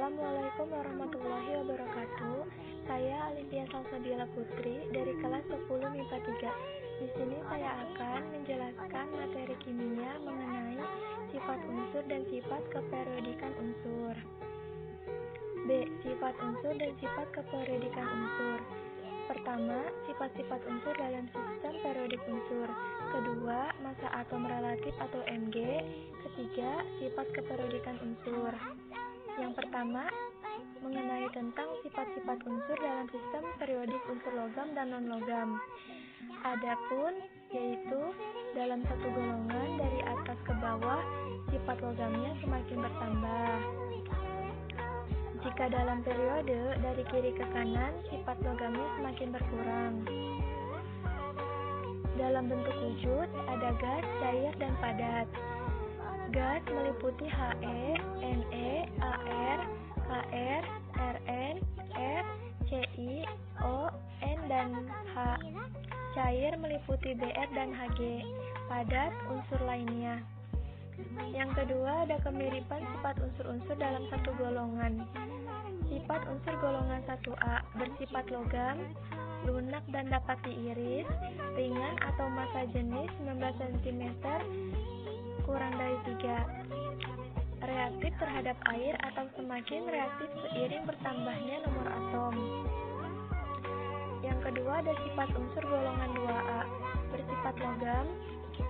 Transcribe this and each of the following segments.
Assalamualaikum warahmatullahi wabarakatuh. Saya Alifia Salsabila Putri dari kelas 10 MIPA 3. Di sini saya akan menjelaskan materi kimia mengenai sifat unsur dan sifat keperiodikan unsur. B. Sifat unsur dan sifat keperiodikan unsur. Pertama, sifat-sifat unsur dalam sistem periodik unsur. Kedua, massa atom relatif atau Mg. Ketiga, sifat keperiodikan unsur. Yang pertama, mengenai tentang sifat-sifat unsur dalam sistem periodik unsur logam dan non-logam. Adapun, yaitu dalam satu golongan dari atas ke bawah, sifat logamnya semakin bertambah. Jika dalam periode dari kiri ke kanan, sifat logamnya semakin berkurang. Dalam bentuk wujud, ada gas, cair, dan padat. Gas meliputi He, Ne, Ar, Kr, Rn, F, Ci, O, N, dan H. Cair meliputi Br dan Hg. Padat unsur lainnya. Yang kedua, ada kemiripan sifat unsur-unsur dalam satu golongan. Sifat unsur golongan 1A bersifat logam, lunak dan dapat diiris, ringan atau massa jenis 19 cm kurang dari 3, reaktif terhadap air atau semakin reaktif seiring bertambahnya nomor atom. Yang kedua, ada sifat unsur golongan 2A bersifat logam,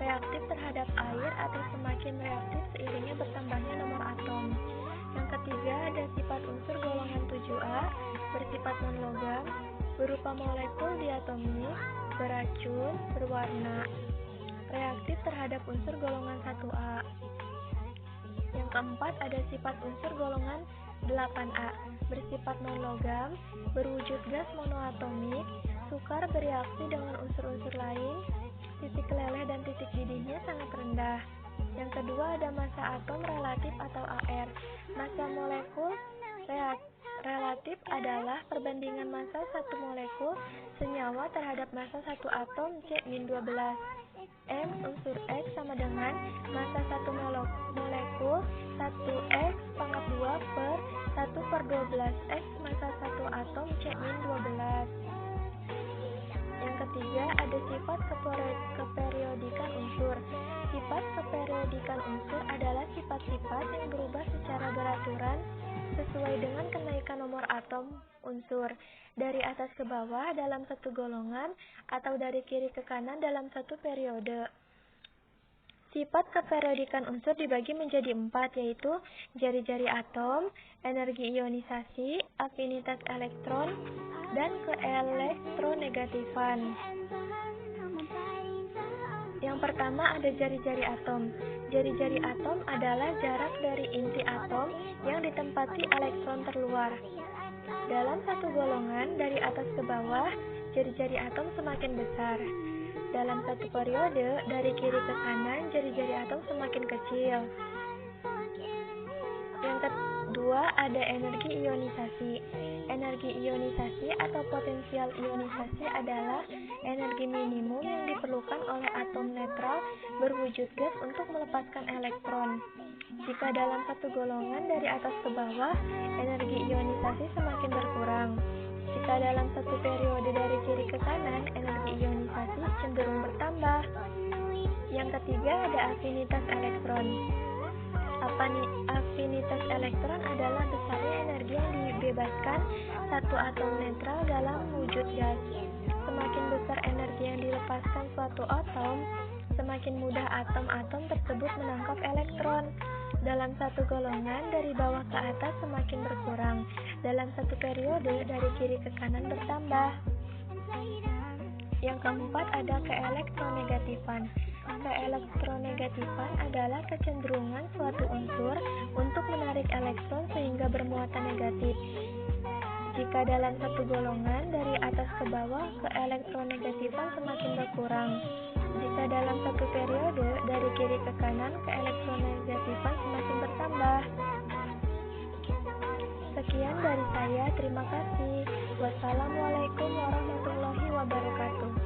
reaktif terhadap air atau semakin reaktif seiringnya bertambahnya nomor atom. Yang ketiga, ada sifat unsur golongan 7A bersifat non-logam, berupa molekul diatomik, beracun, berwarna, reaktif terhadap unsur golongan 1A. Yang keempat, ada sifat unsur golongan 8A bersifat non-logam, berwujud gas monoatomik, sukar bereaksi dengan unsur-unsur lain, titik leleh dan titik didihnya sangat rendah. Yang kedua, ada massa atom relatif atau AR. Massa molekul relatif adalah perbandingan massa satu molekul senyawa terhadap massa satu atom C-12. M unsur X sama dengan massa satu molekul 1X⁻2 per 1/12X massa satu atom C-12. Yang ketiga, ada sifat keperiodikan unsur. Sifat keperiodikan unsur adalah sifat-sifat yang berubah secara beraturan sesuai dengan kenaikan nomor atom unsur dari atas ke bawah dalam satu golongan atau dari kiri ke kanan dalam satu periode. Sifat keperiodikan unsur dibagi menjadi 4, yaitu jari-jari atom, energi ionisasi, afinitas elektron, dan keelektronegatifan. Yang pertama, ada jari-jari atom. Jari-jari atom adalah jarak dari inti atom yang ditempati elektron terluar. Dalam satu golongan dari atas ke bawah, jari-jari atom semakin besar. Dalam satu periode dari kiri ke kanan, jari-jari atom semakin kecil. Yang kedua, ada energi ionisasi. Energi ionisasi atau potensial ionisasi adalah energi minimum yang diperlukan oleh atom netral berwujud gas untuk melepaskan elektron. Jika dalam satu golongan dari atas ke bawah, energi ionisasi semakin berkurang. Jika dalam satu periode dari kiri ke kanan, energi ionisasi cenderung bertambah. Yang ketiga, ada afinitas elektron. Afinitas elektron adalah besarnya energi yang dibebaskan satu atom netral dalam wujud gas. Semakin besar energi yang dilepaskan suatu atom, semakin mudah atom-atom tersebut menangkap elektron. Dalam satu golongan dari bawah ke atas semakin berkurang. Dalam satu periode dari kiri ke kanan bertambah. Yang keempat, ada keelektronegatifan. Keelektronegatifan adalah kecenderungan suatu unsur untuk menarik elektron sehingga bermuatan negatif. Jika dalam satu golongan dari atas ke bawah, keelektronegatifan semakin berkurang. Jika dalam satu periode dari kiri ke kanan, keelektronegatifan semakin bertambah. Sekian dari saya, terima kasih. Wassalamualaikum warahmatullahi wabarakatuh.